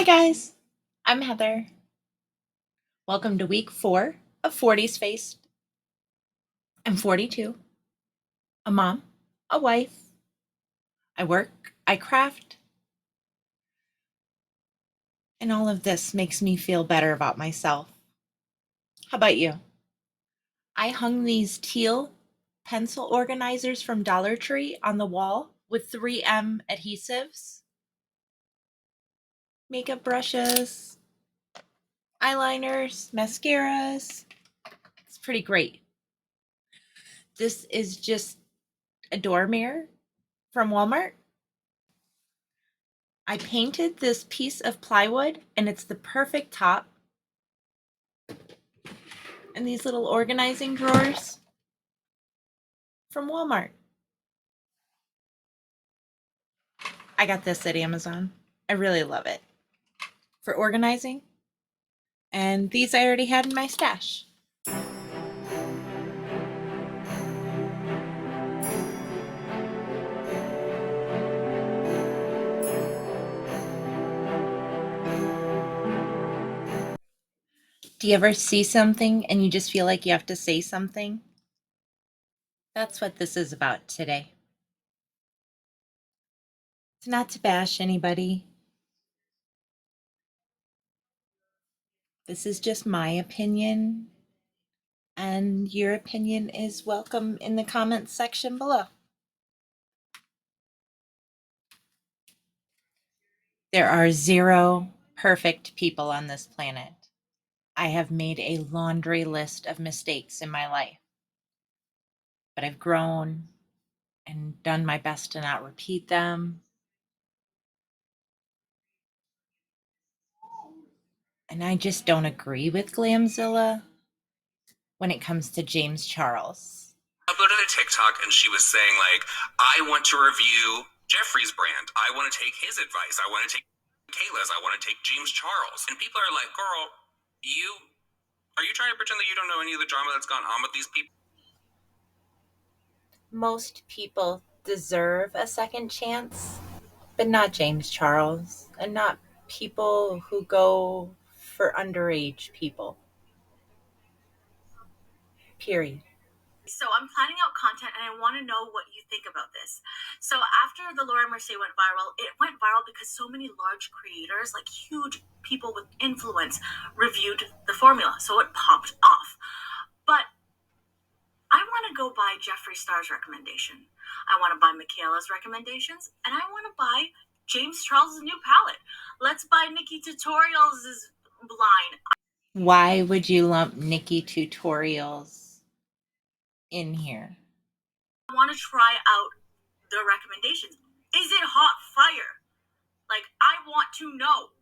Hi guys, I'm Heather. Welcome to week 4 of 40s Faced. I'm 42, a mom, a wife. I work, I craft, and all of this makes me feel better about myself. How about you? I hung these teal pencil organizers from Dollar Tree on the wall with 3M adhesives, makeup brushes, eyeliners, mascaras. It's pretty great. This is just a door mirror from Walmart. I painted this piece of plywood and it's the perfect top. And these little organizing drawers from Walmart. I got this at Amazon. I really love it for organizing. And these I already had in my stash. Do you ever see something and you just feel like you have to say something? That's what this is about today. It's not to bash anybody. This is just my opinion, and your opinion is welcome in the comments section below. There are 0 perfect people on this planet. I have made a laundry list of mistakes in my life, but I've grown and done my best to not repeat them. And I just don't agree with Glamzilla when it comes to James Charles. I uploaded a TikTok and she was saying, like, I want to review Jeffrey's brand. I want to take his advice. I want to take Kayla's. I want to take James Charles. And people are like, girl, are you trying to pretend that you don't know any of the drama that's gone on with these people? Most people deserve a second chance, but not James Charles, and not people who go for underage people. Period. So I'm planning out content and I want to know what you think about this. So after the Laura Mercier went viral, it went viral because so many large creators, like huge people with influence, reviewed the formula. So it popped off. But I want to go by Jeffree Star's recommendation. I want to buy Michaela's recommendations, and I want to buy James Charles' new palette. Let's buy Nikki Tutorials' line. Why would you lump Nikki Tutorials in here? I want to try out the recommendations. Is it hot fire? Like, I want to know.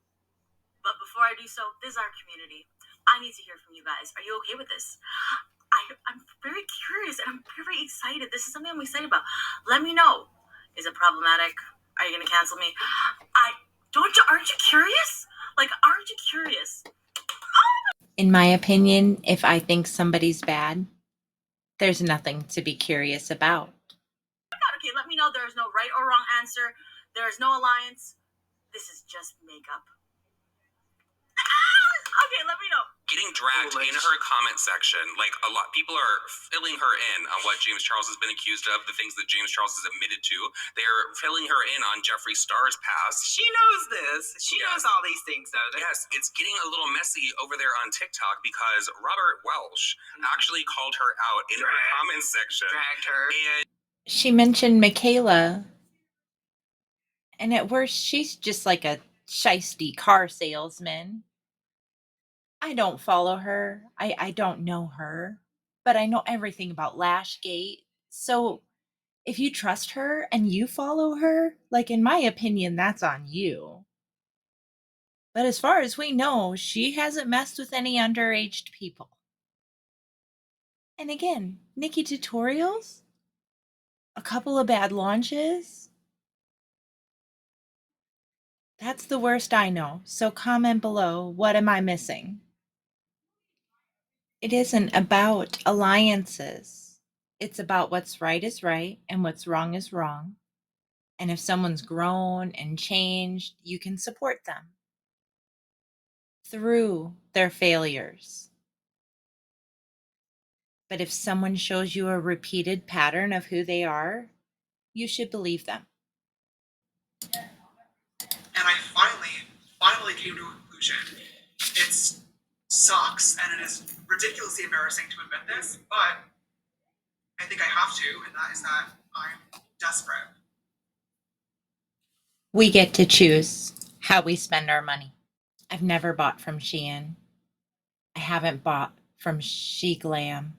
But before I do so, this is our community. I need to hear from you guys. Are you okay with this? I'm very curious and I'm very excited. This is something I'm excited about. Let me know. Is it problematic? Are you gonna cancel me? Aren't you curious? Like, aren't you curious? In my opinion, if I think somebody's bad, there's nothing to be curious about. Okay, let me know. There is no right or wrong answer. There is no alliance. This is just makeup. Okay, let me know. Getting dragged in her comment section, like a lot people are filling her in on what James Charles has been accused of, the things that James Charles has admitted to. They're filling her in on Jeffree Star's past. She knows this. She knows all these things, though. Yes, it's getting a little messy over there on TikTok because Robert Welsh actually called her out in her comment section. Dragged her. And she mentioned Michaela, and at worst, she's just like a shisty car salesman. I don't follow her. I don't know her, but I know everything about Lashgate. So if you trust her and you follow her, like in my opinion, that's on you. But as far as we know, she hasn't messed with any underage people. And again, Nikki Tutorials, a couple of bad launches. That's the worst I know. So comment below, what am I missing? It isn't about alliances. It's about what's right is right and what's wrong is wrong. And if someone's grown and changed, you can support them. through their failures. But if someone shows you a repeated pattern of who they are, you should believe them. And I finally came to a conclusion. It sucks and it is ridiculously embarrassing to admit this, but I think I have to, and that is that I'm desperate. We get to choose how we spend our money. I've never bought from Shein. I haven't bought from SheGlam.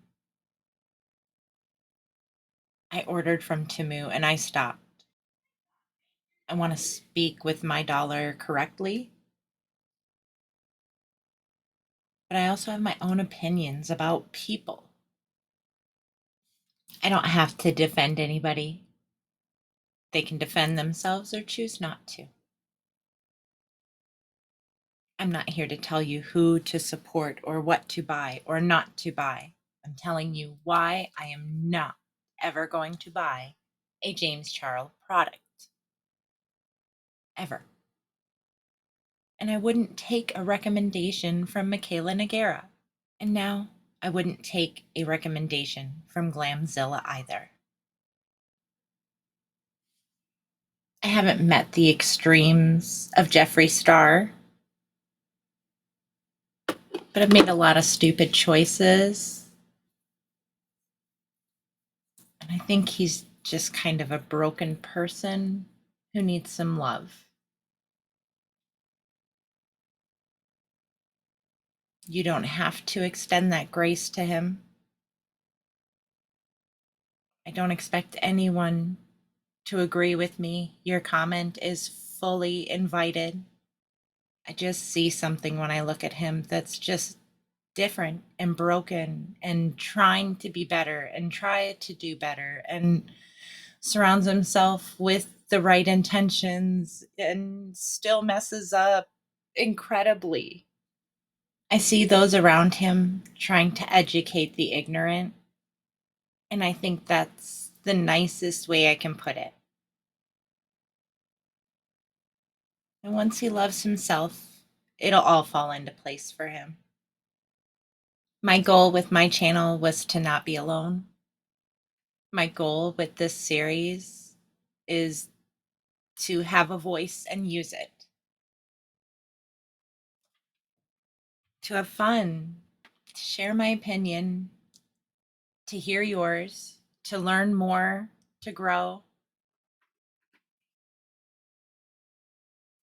I ordered from Temu and I stopped. I want to speak with my dollar correctly. But I also have my own opinions about people. I don't have to defend anybody. They can defend themselves or choose not to. I'm not here to tell you who to support or what to buy or not to buy. I'm telling you why I am not ever going to buy a James Charles product. Ever. And I wouldn't take a recommendation from Michaela Nagara. And now I wouldn't take a recommendation from Glamzilla either. I haven't met the extremes of Jeffree Star, but I've made a lot of stupid choices. And I think he's just kind of a broken person who needs some love. You don't have to extend that grace to him. I don't expect anyone to agree with me. Your comment is fully invited. I just see something when I look at him that's just different and broken and trying to be better and try to do better and surrounds himself with the right intentions and still messes up incredibly. I see those around him trying to educate the ignorant, and I think that's the nicest way I can put it. And once he loves himself, it'll all fall into place for him. My goal with my channel was to not be alone. My goal with this series is to have a voice and use it. To have fun, to share my opinion, to hear yours, to learn more, to grow.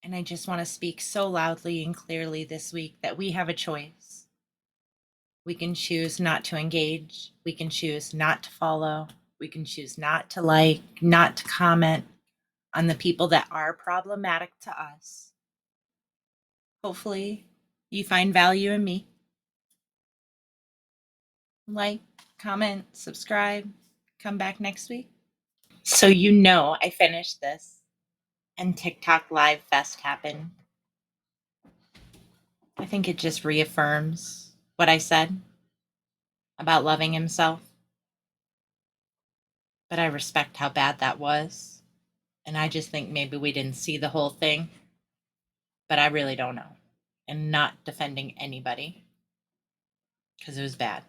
And I just want to speak so loudly and clearly this week that we have a choice. We can choose not to engage. We can choose not to follow. We can choose not to like, not to comment on the people that are problematic to us. Hopefully, you find value in me. Like, comment, subscribe, come back next week. So you know I finished this and TikTok Live Fest happened. I think it just reaffirms what I said about loving himself. But I respect how bad that was. And I just think maybe we didn't see the whole thing. But I really don't know. And not defending anybody. Because it was bad.